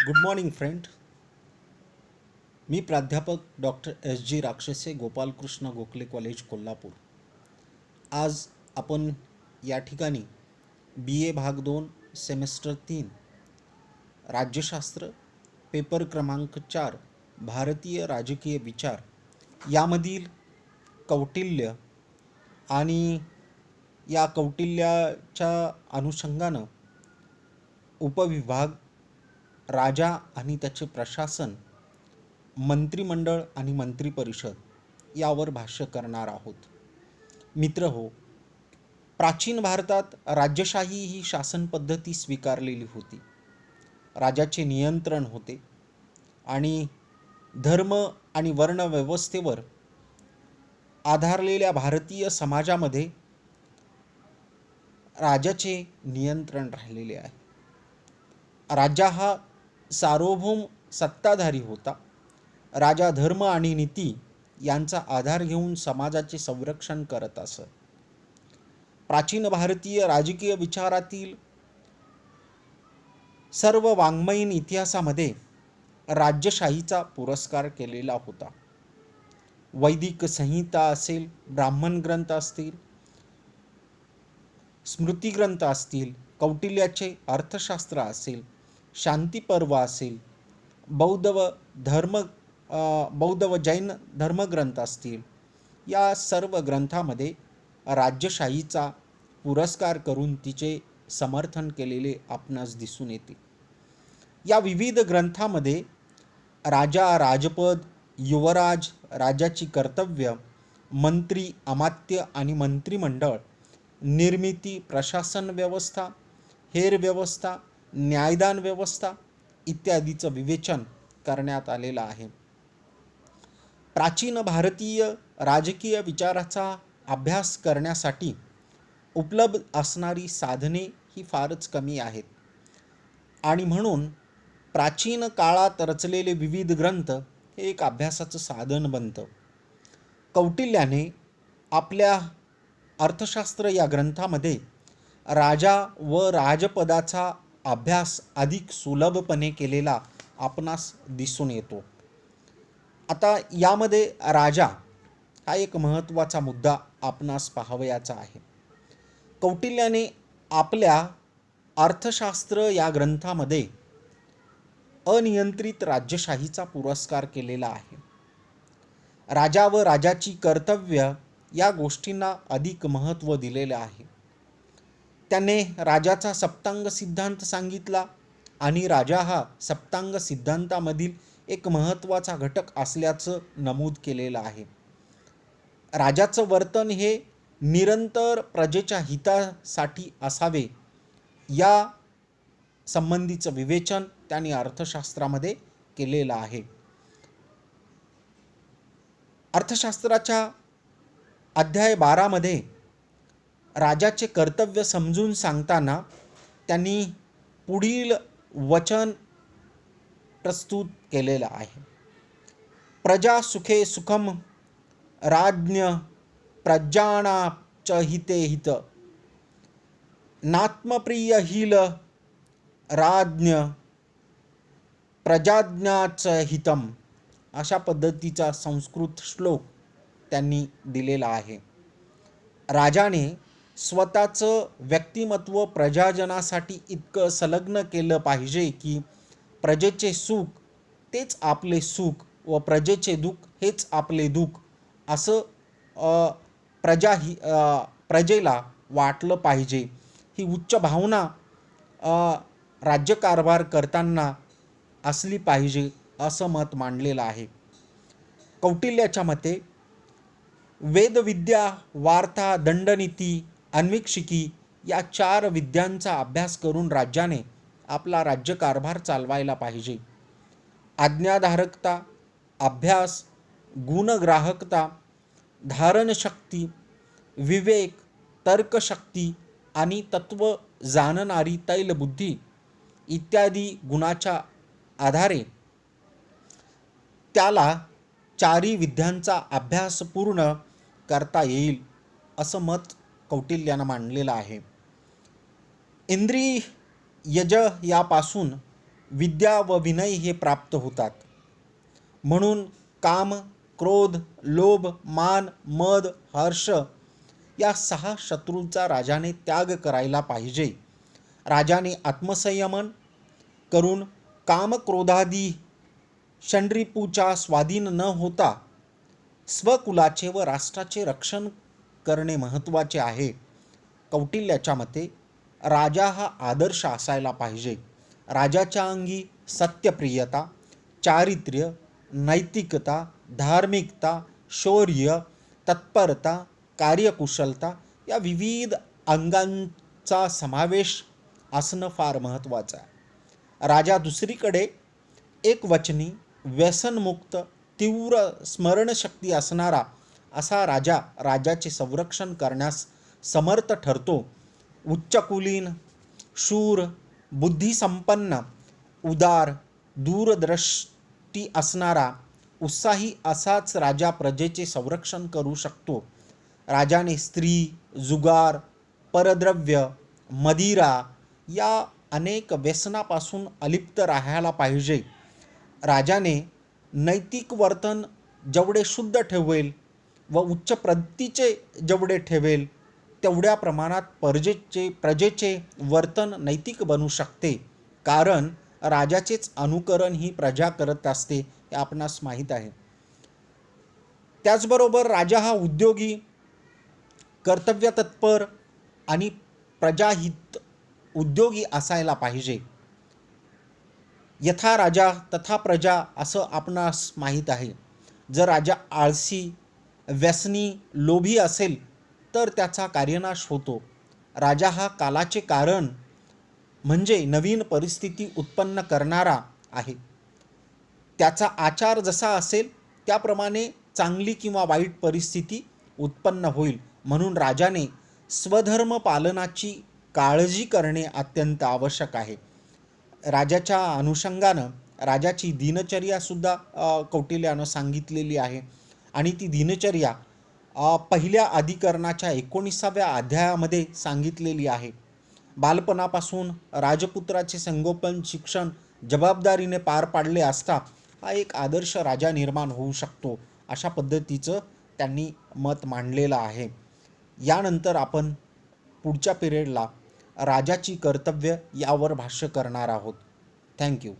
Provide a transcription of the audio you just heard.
Good morning friend. मी प्राध्यापक doctor S G Rakshase, Gopalkrishna Gokhale college, Kolhapur. आज आपण या ठिकाणी BA भाग 2 सेमेस्टर 3 राज्यशास्त्र पेपर क्रमांक 4 भारतीय राजकीय विचार यामधील कौटिल्य आणि या कौटिल्याच्या अनुषंगानं उपविभाग राजा आणि त्याचे प्रशासन, मंत्रिमंडळ आणि मंत्रिपरिषद यावर भाष्य करणार आहोत. मित्र हो, प्राचीन भारतात राज्यशाही ही शासन पद्धती स्वीकारलेली होती. राजाचे नियंत्रण होते आणि धर्म आणि वर्ण व्यवस्थेवर आधारलेल्या भारतीय समाजामध्ये राजाचे नियंत्रण राहिलेले आहे. राजा हा सार्वभौम सत्ताधारी होता. राजा धर्म आणि नीती यांचा आधार घेऊन समाजाचे संरक्षण करत असत. प्राचीन भारतीय राजकीय विचारातील सर्व वाङ्मयीन इतिहासामध्ये राज्यशाहीचा पुरस्कार केलेला होता. वैदिक संहिता असेल, ब्राह्मण ग्रंथ असतील, स्मृतिग्रंथ असतील, कौटिल्याचे अर्थशास्त्र असेल, शांतिपर्व असेल, बौद्ध व जैन धर्मग्रंथ असतील, या सर्व ग्रंथामध्ये राज्यशाहीचा पुरस्कार करून तिचे समर्थन केलेले आपणास दिसून येते. या विविध ग्रंथामध्ये राजा, राजपद, युवराज, राजाची कर्तव्य, मंत्री, अमात्य आणि मंत्रिमंडळ, निर्मिती, प्रशासन व्यवस्था, हेर व्यवस्था, न्यायदान व्यवस्था इत्यादीचं विवेचन करण्यात आलेलं आहे. प्राचीन भारतीय राजकीय विचाराचा अभ्यास करण्यासाठी उपलब्ध असणारी साधने ही फारच कमी आहेत आणि म्हणून प्राचीन काळात रचलेले विविध ग्रंथ हे एक अभ्यासाचं साधन बनतं. कौटिल्याने आपल्या अर्थशास्त्र या ग्रंथामध्ये राजा व राजपदाचा अभ्यास अधिक सुलभपणे केलेला आपणास दिसून येतो. आता यामध्ये राजा हा एक महत्त्वाचा मुद्दा आपणास पाहावयाचा आहे. कौटिल्याने आपल्या अर्थशास्त्र या ग्रंथामध्ये अनियंत्रित राज्यशाहीचा पुरस्कार केलेला आहे. राजा व राजाची कर्तव्य या गोष्टींना अधिक महत्त्व दिलेले आहे. त्याने राजाचा सप्तांग सिद्धांत सांगितला आणि राजा हा सप्तांग सिद्धांतामधील एक महत्त्वाचा घटक असल्याचं नमूद केलेलं आहे. राजाचं वर्तन हे निरंतर प्रजेच्या हितासाठी असावे या संबंधीचं विवेचन त्यांनी अर्थशास्त्रामध्ये केलेलं आहे. अर्थशास्त्राच्या अध्याय 12 मध्ये राजाचे कर्तव्य समजून सांगताना त्यांनी पुढील वचन प्रस्तुत केलेलं आहे. प्रजा सुखे सुखम राज्ञ प्रजाना च हिते हित नात्मप्रिय हिल राज्ञ प्रजाज्ञाच हितम अशा पद्धतीचा संस्कृत श्लोक त्यांनी दिलेला आहे. राजाने स्वतःचं व्यक्तिमत्व प्रजाजनासाठी इतकं संलग्न केलं पाहिजे की प्रजेचे सुख तेच आपले सुख व प्रजेचे दुःख हेच आपले दुःख असं प्रजेला वाटलं पाहिजे. ही उच्च भावना राज्यकारभार करताना असली पाहिजे असं मत मांडलेलं आहे. कौटिल्याच्या मते वेदविद्या, वार्ता, दंडनीती, अन्वीक्षिकी या 4 विद्यांचा अभ्यास करून राज्याने आपला राज्यकारभार चालवायला पाहिजे. आज्ञाधारकता, अभ्यास, गुणग्राहकता, धारणशक्ती, विवेक, तर्कशक्ती आणि तत्व जाणणारी तैलबुद्धी इत्यादी गुणाच्या आधारे त्याला 4 विद्यांचा अभ्यास पूर्ण करता येईल असं मत कौटिल्यानं मांडलेलं आहे. इंद्रिय यज यापासून विद्या व विनय हे प्राप्त होतात. म्हणून काम, क्रोध, लोभ, मान, मद, हर्ष या 6 शत्रूंचा राजाने त्याग करायला पाहिजे. राजाने आत्मसंयमन करून कामक्रोधादी षड्रिपूच्या स्वाधीन न होता स्वकुलाचे व राष्ट्राचे रक्षण करणे महत्त्वाचे आहे. कौटिल्याच्या मते राजा हा आदर्श असायला पाहिजे. राजाच्या अंगी सत्यप्रियता, चारित्र्य, नैतिकता, धार्मिकता, शौर्य, तत्परता, कार्यकुशलता या विविध अंगांचा समावेश असणं फार महत्त्वाचं आहे. राजा दुसरीकडे एकवचनी, व्यसनमुक्त, तीव्र स्मरणशक्ती असणारा असा राजा राज्याचे संरक्षण करण्यास समर्थ ठरतो. उच्चकुलीन, शूर, बुद्धिसंपन्न, उदार, दूरदृष्टी असणारा उत्साही असाच राजा प्रजेचे संरक्षण करू शकतो. राजाने स्त्री, जुगार, परद्रव्य, मदिरा या अनेक व्यसनापासून अलिप्त राहायला पाहिजे. राजाने नैतिक वर्तन जेवढे शुद्ध ठेवेल व उच्च प्रतीचे जेवढे ठेवेल तेवढ्या प्रमाणात प्रजेचे वर्तन नैतिक बनू शकते. कारण राजाचेच अनुकरण ही प्रजा करत असते हे आपणास माहीत आहे. त्याचबरोबर राजा हा उद्योगी, कर्तव्यतत्पर आणि प्रजाहित उद्योगी असायला पाहिजे. यथा राजा तथा प्रजा असं आपणास माहीत आहे. जर राजा आळसी, व्यसनी, लोभी असेल तर त्याचा कार्यनाश होतो. राजा हा कालाचे कारण म्हणजे नवीन परिस्थिती उत्पन्न करणारा आहे. त्याचा आचार जसा असेल त्याप्रमाणे चांगली किंवा वाईट परिस्थिती उत्पन्न होईल. म्हणून राजाने स्वधर्म पालनाची काळजी करणे अत्यंत आवश्यक आहे. राजाच्या अनुषंगानं राजाची दिनचर्यासुद्धा कौटिल्यानं सांगितलेली आहे आणि ती दिनचर्या पहिल्या अधिकरणाच्या 19व्या अध्यायामध्ये सांगितलेली आहे. बालपणापासून राजपुत्राचे संगोपन, शिक्षण जबाबदारीने पार पाडले असता हा एक आदर्श राजा निर्माण होऊ शकतो, अशा पद्धतीचं त्यांनी मत मांडलेलं आहे. यानंतर आपण पुढच्या पिरियडला राजाची कर्तव्य यावर भाष्य करणार आहोत. थँक्यू.